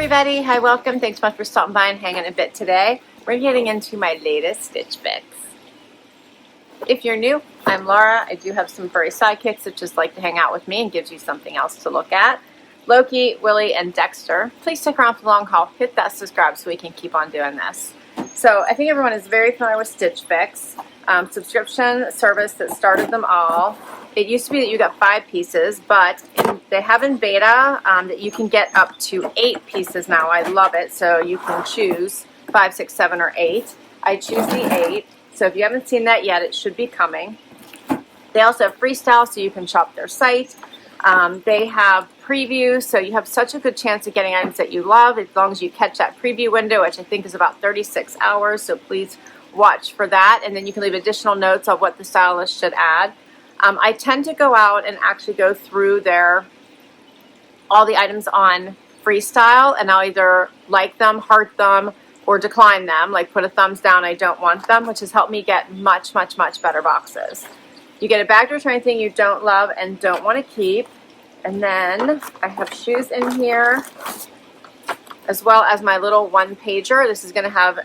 everybody, hi, welcome. Thanks so much for stopping by and hanging a bit today. We're getting into my latest Stitch Fix. If you're new, I'm Laura. I do have some furry sidekicks that just like to hang out with me and gives you something else to look at. Loki, Willie, and Dexter. Please stick around for the long haul. Hit that subscribe so we can keep on doing this. So I think everyone is very familiar with Stitch Fix. Subscription service that started them all. It used to be that you got 5 pieces, but they have in beta that you can get up to 8 pieces now. I love it. So you can choose 5, 6, 7, or 8. I choose the 8. So if you haven't seen that yet, it should be coming. They also have freestyle, so you can shop their site. They have preview, so you have such a good chance of getting items that you love as long as you catch that preview window, which I think is about 36 hours. So please watch for that, and then you can leave additional notes on what the stylist should add. I tend to go out and actually go through all the items on freestyle, and I'll either like them, heart them, or decline them, like put a thumbs down, I don't want them, which has helped me get much, much, much better boxes. You get a bag to return anything you don't love and don't want to keep. And then I have shoes in here, as well as my little one-pager. This is going to have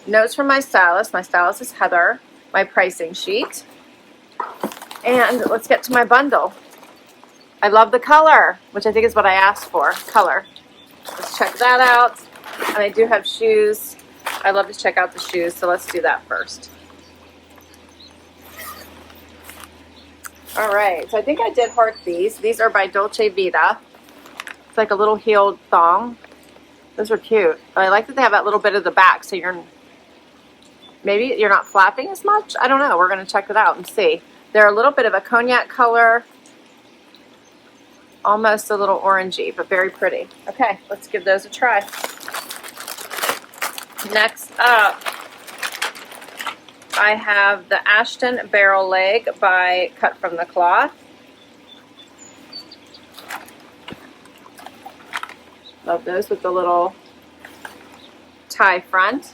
notes from my stylist. My stylist is Heather. My pricing sheet. And let's get to my bundle. I love the color, which I think is what I asked for, color. Let's check that out. And I do have shoes. I love to check out the shoes, so let's do that first. All right, so I think I did heart these. These are by Dolce Vita. It's like a little heeled thong. Those are cute. But I like that they have that little bit of the back, so maybe you're not flapping as much. I don't know. We're going to check it out and see. They're a little bit of a cognac color, almost a little orangey, but very pretty. Okay, let's give those a try. Next up, I have the Ashton Barrel Leg by Kut From The Kloth. Love those with the little tie front.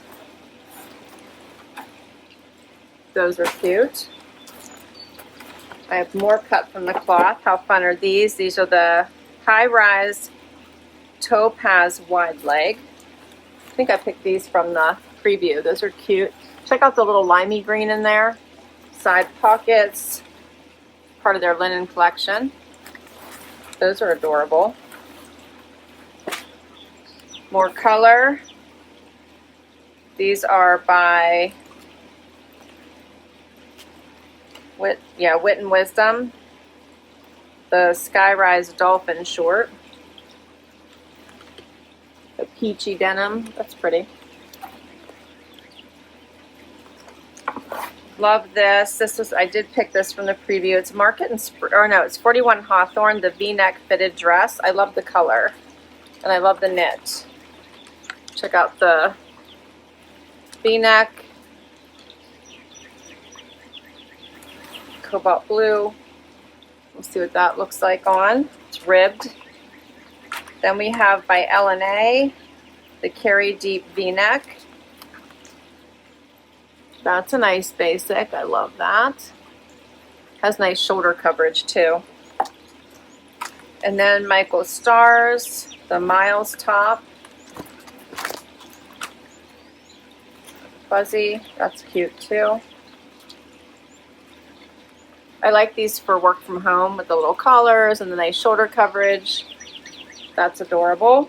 Those are cute. I have more Kut From The Kloth. How fun are these? These are the High Rise Topaz Wide Leg. I think I picked these from the preview. Those are cute. Check out the little limey green in there. Side pockets. Part of their linen collection. Those are adorable. More color. These are by Wit and Wisdom. The Skyrise Dolphin short. The peachy denim. That's pretty. Love this. I did pick this from the preview. It's it's 41 Hawthorn, the V-neck fitted dress. I love the color. And I love the knit. Check out the V-neck. Cobalt blue. We'll see what that looks like on. It's ribbed. Then we have by L&A, the Carey deep V-neck. That's a nice basic. I love that. Has nice shoulder coverage too. And then Michael Stars, the Miles top. Fuzzy. That's cute too. I like these for work from home with the little collars and the nice shoulder coverage. That's adorable.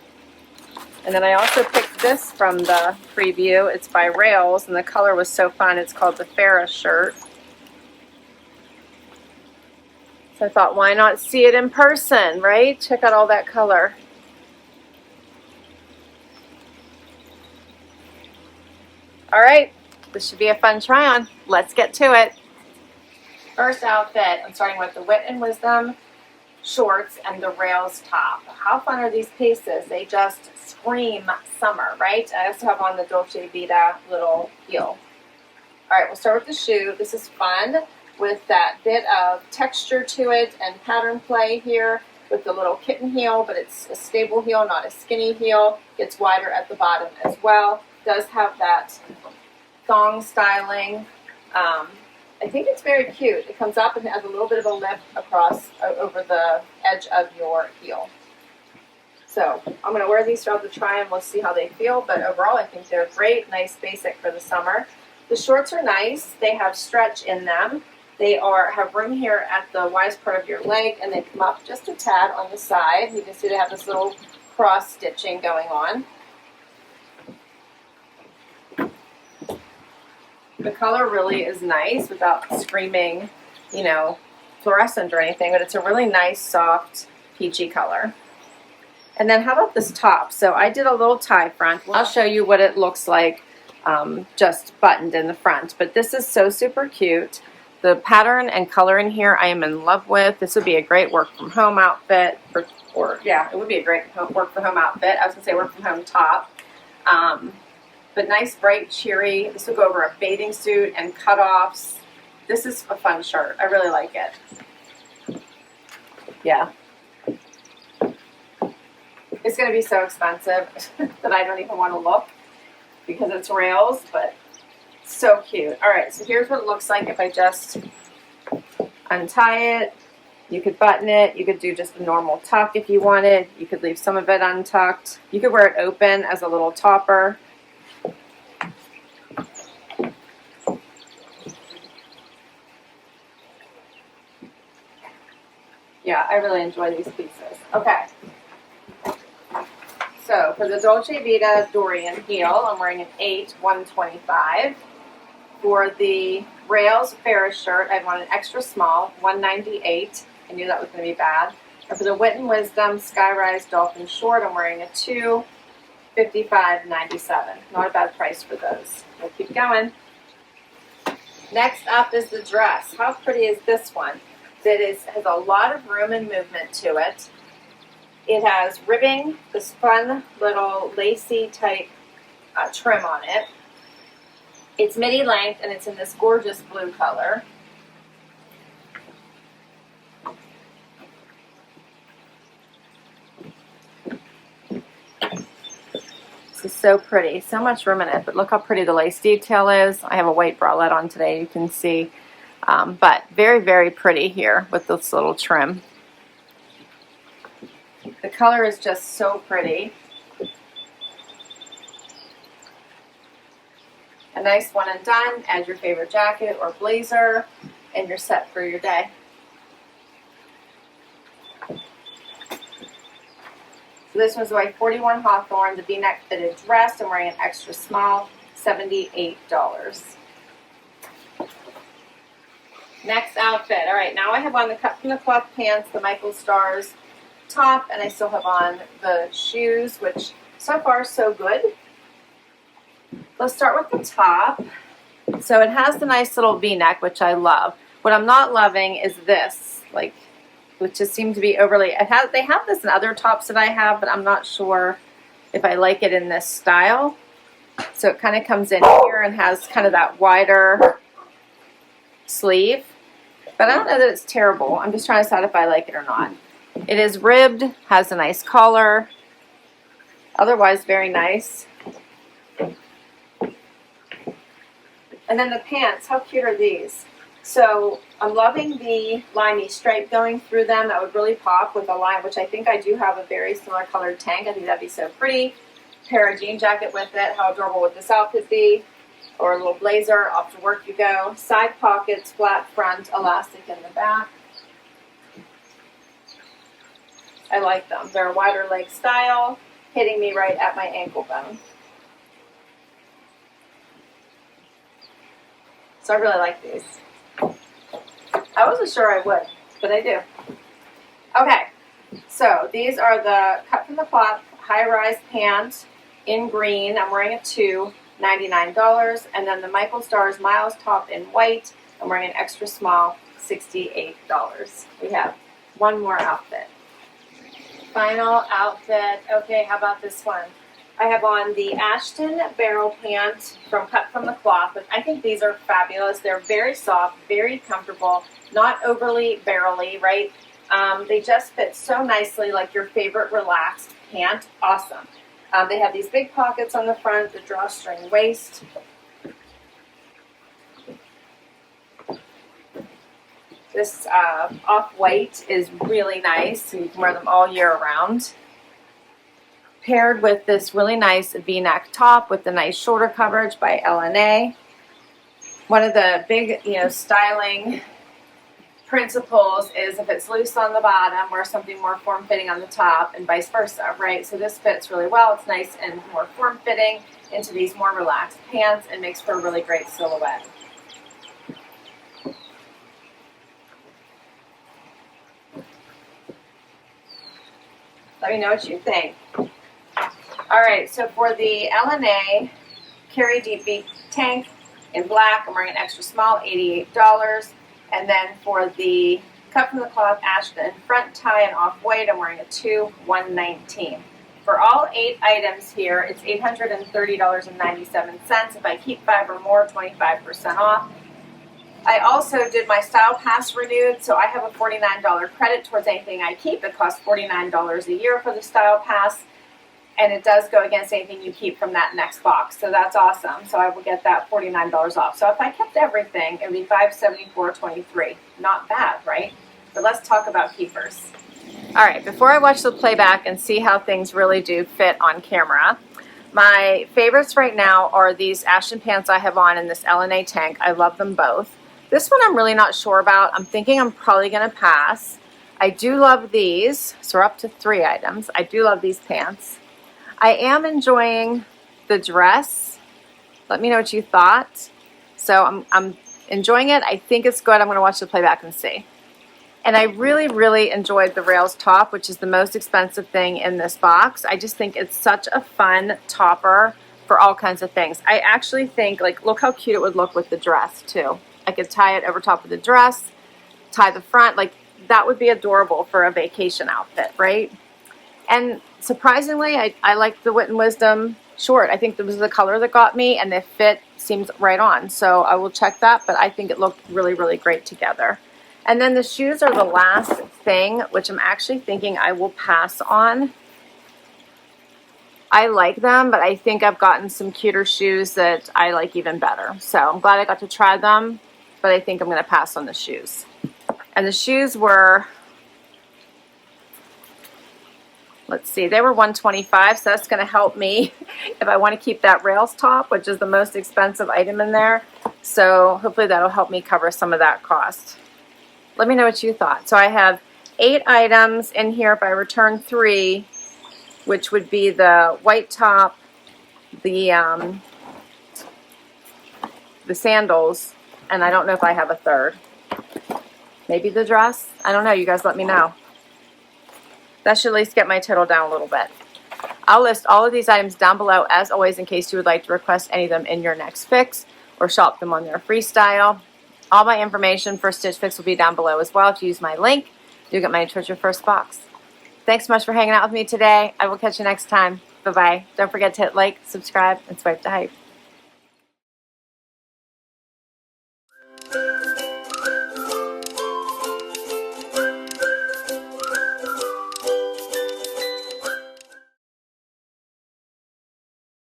And then I also picked this from the preview. It's by Rails, and the color was so fun. It's called the Farrah shirt. So I thought, why not see it in person, right? Check out all that color. All right, this should be a fun try-on. Let's get to it. First outfit, I'm starting with the Wit and Wisdom shorts and the Rails top. How fun are these pieces? They just scream summer, right? I also have on the Dolce Vita little heel. All right, we'll start with the shoe. This is fun with that bit of texture to it and pattern play here with the little kitten heel, but it's a stable heel, not a skinny heel. Gets wider at the bottom as well. Does have that thong styling. I think it's very cute. It comes up and has a little bit of a lip across over the edge of your heel. So I'm going to wear these throughout the try and we'll see how they feel. But overall, I think they're great, nice basic for the summer. The shorts are nice. They have stretch in them. They have room here at the widest part of your leg, and they come up just a tad on the side. You can see they have this little cross stitching going on. The color really is nice without screaming, you know, fluorescent or anything, but it's a really nice, soft, peachy color. And then how about this top? So I did a little tie front. I'll show you what it looks like just buttoned in the front. But this is so super cute. The pattern and color in here I am in love with. This would be a great work from home outfit. Yeah, it would be a great work from home outfit. I was going to say work from home top. But nice, bright, cheery. This will go over a bathing suit and cutoffs. This is a fun shirt. I really like it. Yeah. It's going to be so expensive that I don't even want to look because it's rails, but so cute. All right, so here's what it looks like if I just untie it. You could button it. You could do just a normal tuck if you wanted. You could leave some of it untucked. You could wear it open as a little topper. Yeah, I really enjoy these pieces. Okay. So for the Dolce Vita Doreen heel, I'm wearing an 8, 125. For the Rails Farrah shirt, I want an extra small, 198. I knew that was going to be bad. And for the Wit and Wisdom Skyrise Dolphin short, I'm wearing a 2, 55.97. Not a bad price for those. We'll keep going. Next up is the dress. How pretty is this one? It has a lot of room and movement to it. It has ribbing, this fun little lacy type trim on it. It's midi length and it's in this gorgeous blue color. This is so pretty, so much room in it, but look how pretty the lace detail is. I have a white bralette on today, you can see. But very, very pretty here with this little trim. The color is just so pretty. A nice one and done. Add your favorite jacket or blazer, and you're set for your day. So this was my 41 Hawthorn, the V-neck fitted dress. I'm wearing an extra small, $78. Next outfit. All right, now I have on the Kut From The Kloth pants, the Michael Stars top, and I still have on the shoes, which so far so good. Let's start with the top. So it has the nice little V-neck, which I love. What I'm not loving is this, which just seems to be overly. They have this in other tops that I have, but I'm not sure if I like it in this style. So it kind of comes in here and has kind of that wider sleeve. But I don't know that it's terrible. I'm just trying to decide if I like it or not. It is ribbed, has a nice collar. Otherwise, very nice. And then the pants, how cute are these? So I'm loving the limey stripe going through them. That would really pop with a line, which I think I do have a very similar colored tank. I think that'd be so pretty. Pair of jean jacket with it. How adorable would this outfit be? Or a little blazer, off to work you go. Side pockets, flat front, elastic in the back. I like them. They're a wider leg style, hitting me right at my ankle bone. So I really like these. I wasn't sure I would, but I do. Okay, so these are the Kut From The Kloth High Rise Pant in green. I'm wearing a 2, $99. And then the Michael Stars Miles top in white. I'm wearing an extra small, $68. We have one more outfit. Final outfit. Okay, how about this one? I have on the Ashton barrel pant from Kut From The Kloth, but I think these are fabulous. They're very soft, very comfortable, not overly barrel-y, right? They just fit so nicely like your favorite relaxed pant. Awesome. They have these big pockets on the front, the drawstring waist. This off-white is really nice, so you can wear them all year round. paired with this really nice V-neck top with the nice shoulder coverage by LNA. One of the big, styling principles is if it's loose on the bottom, wear something more form-fitting on the top, and vice versa, right? So this fits really well. It's nice and more form-fitting into these more relaxed pants and makes for a really great silhouette. Let me know what you think. All right, so for the LNA Carey Deep V tank in black, I'm wearing an extra small, $88. And then for the Kut From The Kloth Ashton Front Tie in off-white, I'm wearing a 2, $119. For all 8 items here, it's $830.97. If I keep 5 or more, 25% off. I also did my Style Pass renewed, so I have a $49 credit towards anything I keep. It costs $49 a year for the Style Pass, and it does go against anything you keep from that next box. So that's awesome. So I will get that $49 off. So if I kept everything, it would be $574.23. Not bad, right? But let's talk about keepers. All right, before I watch the playback and see how things really do fit on camera, my favorites right now are these Ashton pants I have on in this LNA tank. I love them both. This one I'm really not sure about. I'm thinking I'm probably going to pass. I do love these. So we're up to 3 items. I do love these pants. I am enjoying the dress. Let me know what you thought. So I'm enjoying it. I think it's good. I'm going to watch the playback and see. And I really, really enjoyed the rails top, which is the most expensive thing in this box. I just think it's such a fun topper for all kinds of things. I actually think, like, look how cute it would look with the dress too. I could tie it over top of the dress, tie the front. Like, that would be adorable for a vacation outfit, right? And surprisingly, I like the Wit and Wisdom short. I think it was the color that got me, and the fit seems right on. So I will check that, but I think it looked really, really great together. And then the shoes are the last thing, which I'm actually thinking I will pass on. I like them, but I think I've gotten some cuter shoes that I like even better. So I'm glad I got to try them, but I think I'm going to pass on the shoes. And the shoes were, let's see, they were $125, so that's going to help me if I want to keep that rails top, which is the most expensive item in there. So hopefully that'll help me cover some of that cost. Let me know what you thought. So I have 8 items in here. If I return 3, which would be the white top, the sandals, and I don't know if I have a third. Maybe the dress? I don't know. You guys let me know. That should at least get my total down a little bit. I'll list all of these items down below, as always, in case you would like to request any of them in your next fix or shop them on their freestyle. All my information for Stitch Fix will be down below as well. If you use my link, you'll get money towards your first box. Thanks so much for hanging out with me today. I will catch you next time. Bye-bye. Don't forget to hit like, subscribe, and swipe to hype.